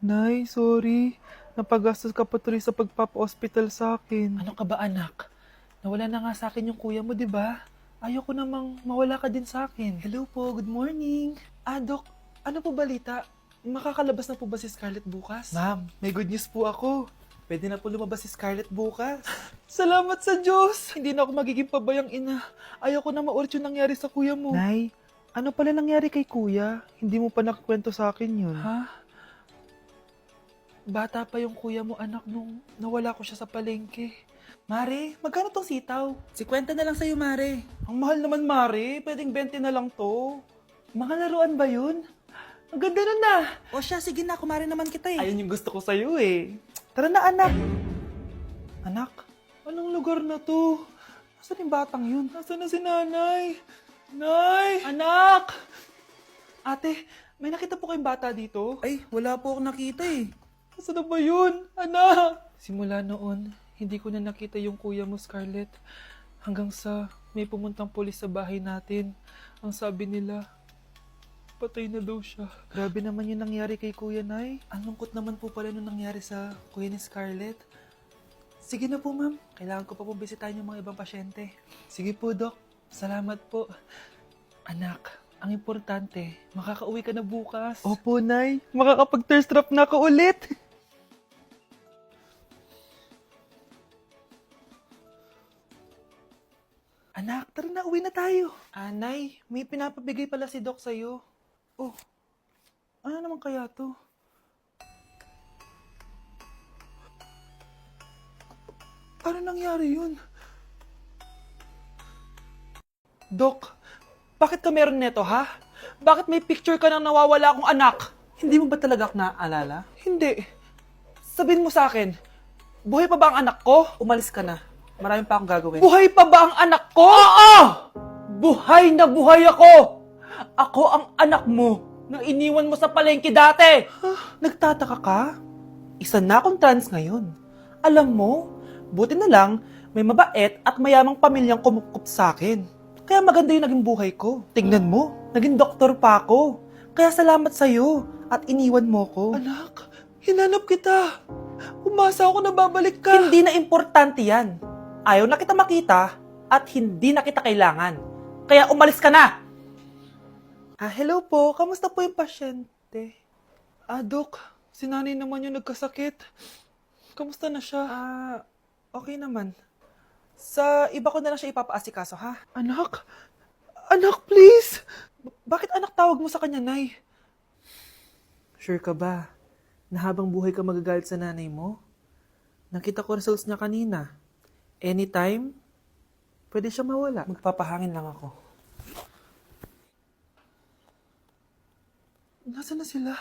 Nay, sorry. Napagastos ka pa tuloy sa pagpapa-hospital sa akin. Ano ka ba anak? Nawala na nga sa akin yung kuya mo, di ba? Ayoko namang mawala ka din sa akin. Hello po, good morning. Dok, ano po balita? Makakalabas na po ba si Scarlett bukas? Ma'am, may good news po ako. Pwede na po lumabas si Scarlett bukas. Salamat sa Diyos! Hindi na ako magiging pabayang ina. Ayoko na maulit yung nangyari sa kuya mo. Nay, ano pala nangyari kay kuya? Hindi mo pa nakakwento sa akin yun. Ha? Bata pa yung kuya mo anak nung nawala ko siya sa palengke. Mare, magkano tong sitaw? 50 na lang sa'yo, Mare. Ang mahal naman, Mare. Pwedeng 20 na lang to. Mga laruan ba yun? Ang ganda nun na. O siya, sige na, kumare naman kita eh. Ayun yung gusto ko sa'yo eh. Tara na, anak. Anak, anong lugar na to? Nasaan yung batang yun? Nasaan na si nanay? Nay! Anak! Ate, may nakita po kayong bata dito? Ay, wala po akong nakita eh. Nasaan na ba yun? Anak! Simula noon, hindi ko na nakita yung kuya mo, Scarlett. Hanggang sa may pumuntang pulis sa bahay natin. Ang sabi nila, patay na daw siya. Grabe naman yung nangyari kay Kuya Nay. Ang lungkot naman po pala nung nangyari sa kuya ni Scarlett. Sige na po, ma'am. Kailangan ko pa pong bisitahin yung mga ibang pasyente. Sige po, Dok. Salamat po. Anak, ang importante, makakauwi ka na bukas. Opo, Nay. Makakapag-thirst trap na ako ulit. Anak, tara na, uwi na tayo. Nay, may pinapabigay pala si Doc sa'yo. Oh, ano naman kaya to? Paano nangyari yun? Doc, bakit ka meron neto, ha? Bakit may picture ka ng nawawala akong anak? Hindi mo ba talaga ako naaalala? Hindi. Sabihin mo sa akin, buhay pa ba ang anak ko? Umalis ka na. Marami pa akong gagawin. Buhay pa ba ang anak ko? Oo! Buhay na buhay ako! Ako ang anak mo na iniwan mo sa palengke dati! Nagtataka ka? Isa na akong trans ngayon. Alam mo, buti na lang may mabait at mayamang pamilyang kumukup sa akin. Kaya maganda yung naging buhay ko. Tingnan mo, naging doktor pa ako. Kaya salamat sa'yo at iniwan mo ko. Anak, hinanap kita. Umasa ako na babalik ka. Hindi na importante yan. Ayaw na kita makita at hindi na kita kailangan. Kaya umalis ka na! Hello po. Kamusta po yung pasyente? Dok, si nanay naman yung nagkasakit. Kamusta na siya? Okay naman. Sa iba ko na lang siya ipapaasikaso, ha? Anak? Anak, please! Bakit anak tawag mo sa kanya, Nay? Sure ka ba na habang buhay ka magagalit sa nanay mo? Nakita ko results niya kanina. Anytime, pwede siya mawala. Magpapahangin lang ako. Nasaan na sila?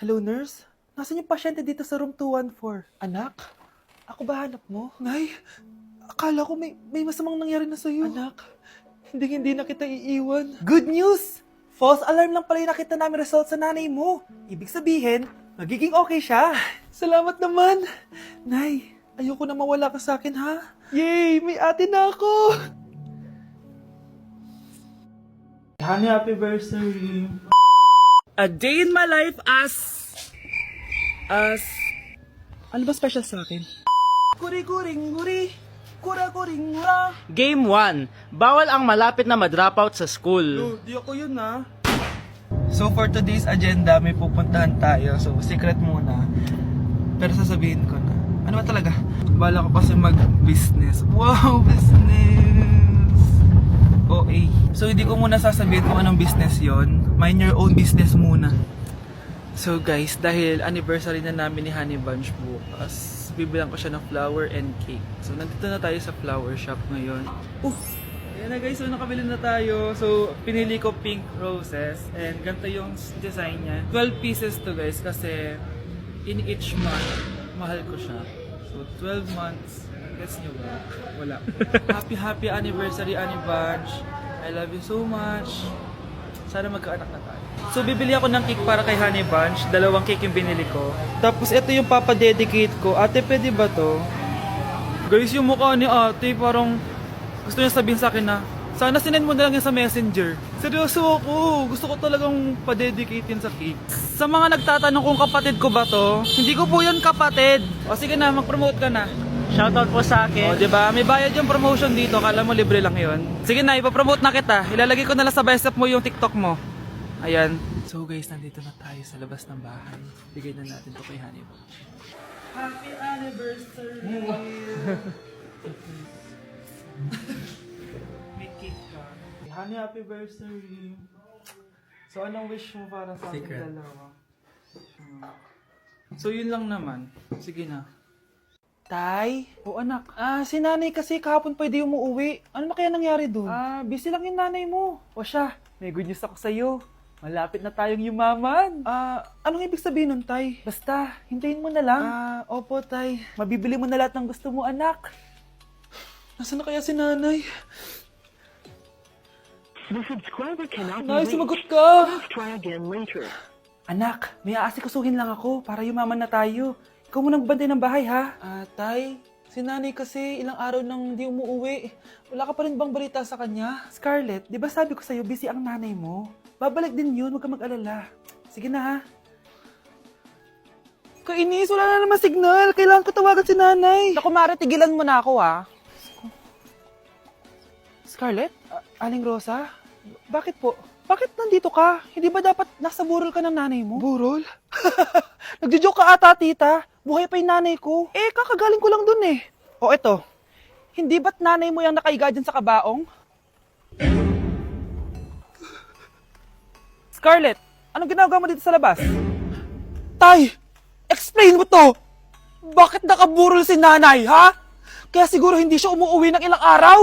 Hello, nurse? Nasaan yung pasyente dito sa room 214? Anak? Ako ba hanap mo? Nay, akala ko may masamang nangyari na sa'yo. Anak? Hindi na kita iiwan. Good news! False alarm lang pala yung nakita namin results sa nanay mo. Ibig sabihin, magiging okay siya. Salamat naman. Nay, ayoko na mawala ka sa akin, ha? Yay! May ate na ako! Honey, happy birthday! A day in my life ano ba special sa akin? Kuri-kuring-guri, kura-kuring-gura. Game 1. Bawal ang malapit na ma-dropout sa school. Di ako yun, ha? So, for today's agenda, may pupuntahan tayo. So, secret muna. Pero sasabihin ko na. Ano ba talaga? Bala ko kasi mag-business. Wow, business! OA. So, hindi ko muna sasabihin kung anong business yon. Mind your own business muna. So, guys, dahil anniversary na namin ni Honey Bunch bukas, bibilang ko siya ng flower and cake. So, nandito na tayo sa flower shop ngayon. Ayan na guys, so nakabili na tayo. So, pinili ko pink roses. And ganito yung design niya. 12 pieces to guys kasi in each month, mahal ko siya. So, 12 months. Gets nyo ba? Wala. Happy anniversary, Honey Bunch. I love you so much. Sana magkaanak na tayo. So, bibili ako ng cake para kay Honey Bunch. 2 cake yung binili ko. Tapos, ito yung papadedicate ko. Ate, pwede ba to? Guys, yung mukha ni ate, parang gusto niya sabihin sa akin na, sana sinend mo na lang yan sa messenger. Seryoso ako. Gusto ko talagang pa-dedicate yan sa cake. Sa mga nagtatanong kung kapatid ko ba to, hindi ko po yun kapatid. O sige na, mag-promote ka na. Shoutout po sa O, akin. diba? May bayad yung promotion dito. Kala mo libre lang yun. Sige na, ipapromote na kita. Ilalagay ko na lang sa bicep mo yung TikTok mo. Ayan. So guys, nandito na tayo sa labas ng bahay. Bigay na natin to kay Honey. Happy anniversary! May cake ka. Honey, happy anniversary! So anong wish mo para sa ating dalawa? So yun lang naman. Sige na. Tay? O anak. Si nanay kasi kahapon pwede umuwi. Ano na kaya nangyari doon? Busy lang yung nanay mo. O siya, may good news ako sa'yo. Malapit na tayong yumaman. Anong ibig sabihin nun, Tay? Basta, hintayin mo na lang. Opo, Tay. Mabibili mo na lahat ng gusto mo, anak. Nasaan na kaya si nanay? The subscriber cannot be Nay, reached. sumagot ka! Please try again later. Anak, may aasikusuhin lang ako para yumaman na tayo. Ikaw mo nang bantay ng bahay, ha? Tay, si nanay kasi ilang araw nang di umuwi. Wala ka pa rin bang balita sa kanya? Scarlett, di ba sabi ko sa'yo, busy ang nanay mo? Babalik din yun, huwag ka mag-alala. Sige na, ha? Kainis, wala na naman signal. Kailangan ko tawagan si nanay. Naku, Mare, tigilan mo na ako, ha? Scarlett? Aling Rosa? Bakit po? Bakit nandito ka? Hindi ba dapat nasa burol ka ng nanay mo? Burol? Nagjo-joke ka ata, tita. Buhay pa yung nanay ko. Kakagaling ko lang dun eh. O eto, hindi ba't nanay mo yung nakaiga dyan sa kabaong? Scarlett, anong ginagawa mo dito sa labas? Tay, explain mo to! Bakit nakaburol si nanay, ha? Kaya siguro hindi siya umuwi ng ilang araw?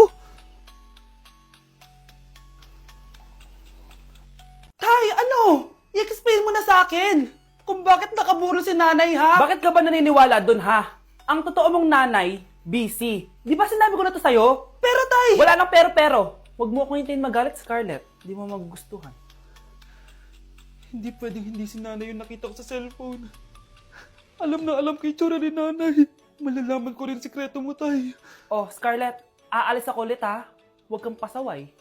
Tay, ano? I-explain mo na sa akin kung bakit nakaburol si nanay, ha? Bakit ka ba naniniwala dun, ha? Ang totoo mong nanay, busy. Di ba sinabi ko na to sa'yo? Pero, tay! Wala nang pero. Huwag mo akong hintayin magalit, Scarlett. Di mo magugustuhan. Hindi pwedeng hindi si nanay yung nakita ko sa cellphone. Alam na alam kay tsura ni nanay. Malalaman ko rin sikreto mo, tay. Oh, Scarlett, aalis ako ulit, ha? Huwag kang pasaway.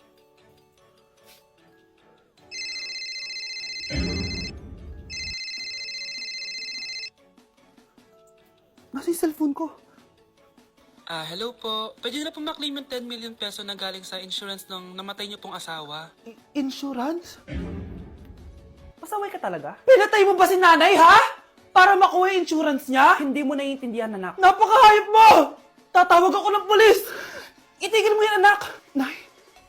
Nasa yung cellphone ko? Hello po. Pwede na po maklaim yung 10 million peso na galing sa insurance ng namatay niyo pong asawa. Insurance? Pasaway ka talaga? Pinatay mo ba si nanay, ha? Para makuha yung insurance niya? Hindi mo naiintindihan, anak. Napakahayop mo! Tatawag ako ng polis! Itigil mo yan, anak! Nay,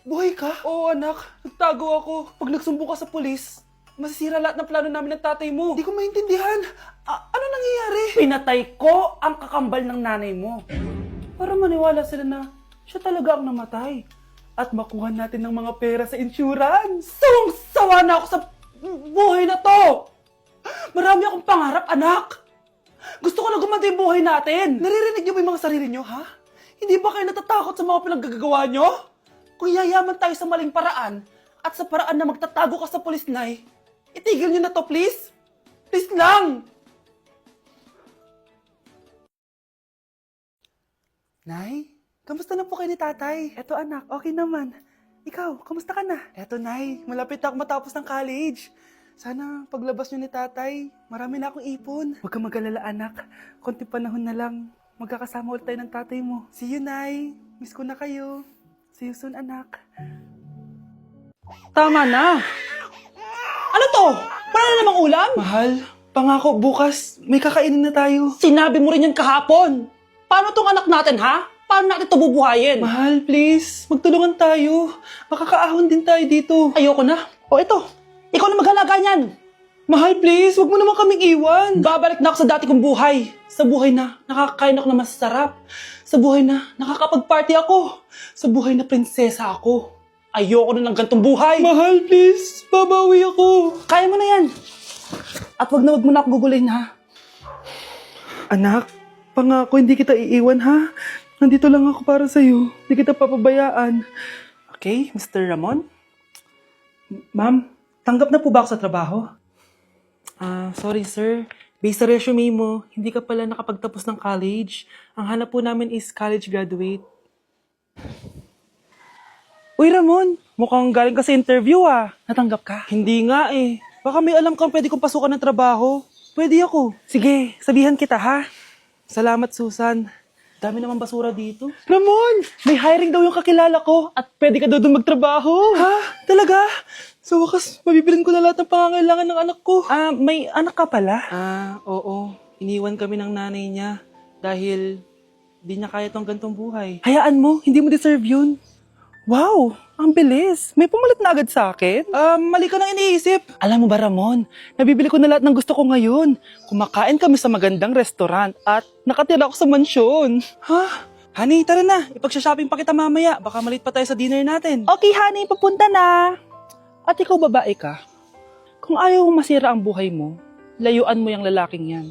buhay ka? Oo, anak. Nagtago ako. Pag nagsumbong ka sa polis, masisira lahat ng plano namin ng tatay mo. Hindi ko maintindihan. Ano nangyayari? Pinatay ko ang kakambal ng nanay mo. Para maniwala sila na siya talaga ang namatay. At makuha natin ng mga pera sa insurance. Sawang-sawa na ako sa buhay na to. Marami akong pangarap, anak. Gusto ko na gumanda yung buhay natin. Naririnig niyo ba yung mga sarili niyo, ha? Hindi ba kayo natatakot sa mga pinaggagawa niyo? Kung yayaman tayo sa maling paraan at sa paraan na magtatago ka sa pulis, Nay, itigil niyo na to, please. Please lang. Nay, kamusta na po kayo ni tatay? Eto anak, okay naman. Ikaw, kamusta ka na? Eto Nay, malapit na ako matapos ng college. Sana paglabas niyo ni tatay, marami na akong ipon. Huwag kang mag-alala anak, konti panahon na lang. Magkakasama ulit tayo ng tatay mo. See you, Nay. Miss ko na kayo. See you soon, anak. Tama na. Ano to? Para na namang ulam? Mahal, pangako bukas may kakainin na tayo. Sinabi mo rin yan kahapon. Paano tong anak natin, ha? Paano natin ito bubuhayin? Mahal, please. Magtulungan tayo. Makakaahon din tayo dito. Ayoko na. O ito, ikaw na maghalaga niyan. Mahal, please. Huwag mo naman kaming iwan. Babalik na ako sa dati kong buhay. Sa buhay na nakakain ako ng masarap. Sa buhay na nakakapag-party ako. Sa buhay na prinsesa ako. Ayoko na ng gantong buhay. Mahal, please. Babawi ako. Kaya mo na yan. At wag na ako gugulin, ha? Anak, pangako hindi kita iiwan, ha? Nandito lang ako para sa'yo. Hindi kita papabayaan. Okay, Mr. Ramon? Ma'am, tanggap na po ba ako sa trabaho? Sorry sir. Based sa resume mo, hindi ka pala nakapagtapos ng college. Ang hanap po namin is college graduate. Uy Ramon, Mukhang galing ka sa interview ah. Natanggap ka? Hindi nga eh. Baka may alam kang pwede kong pasukan ng trabaho. Pwede ako. Sige, sabihan kita ha. Salamat Susan. Dami naman basura dito. Ramon! May hiring daw yung kakilala ko at pwede ka daw doon magtrabaho. Ha? Talaga? Sa wakas, mabibilin ko na lahat ng pangangailangan ng anak ko. May anak ka pala? Oo. Iniwan kami ng nanay niya dahil di niya kaya tong gantong buhay. Hayaan mo, hindi mo deserve yun. Wow, ang bilis. May pumalit na agad sa akin? Mali ka nang iniisip. Alam mo ba, Ramon, nabibili ko na lahat ng gusto ko ngayon. Kumakain kami sa magandang restaurant at nakatira ako sa mansyon. Ha? Honey, tara na. Ipag-shopping pa kita mamaya. Baka malit pa tayo sa dinner natin. Okay, honey, papunta na. At ikaw babae ka. Kung ayaw mo masira ang buhay mo, layuan mo yung lalaking yan.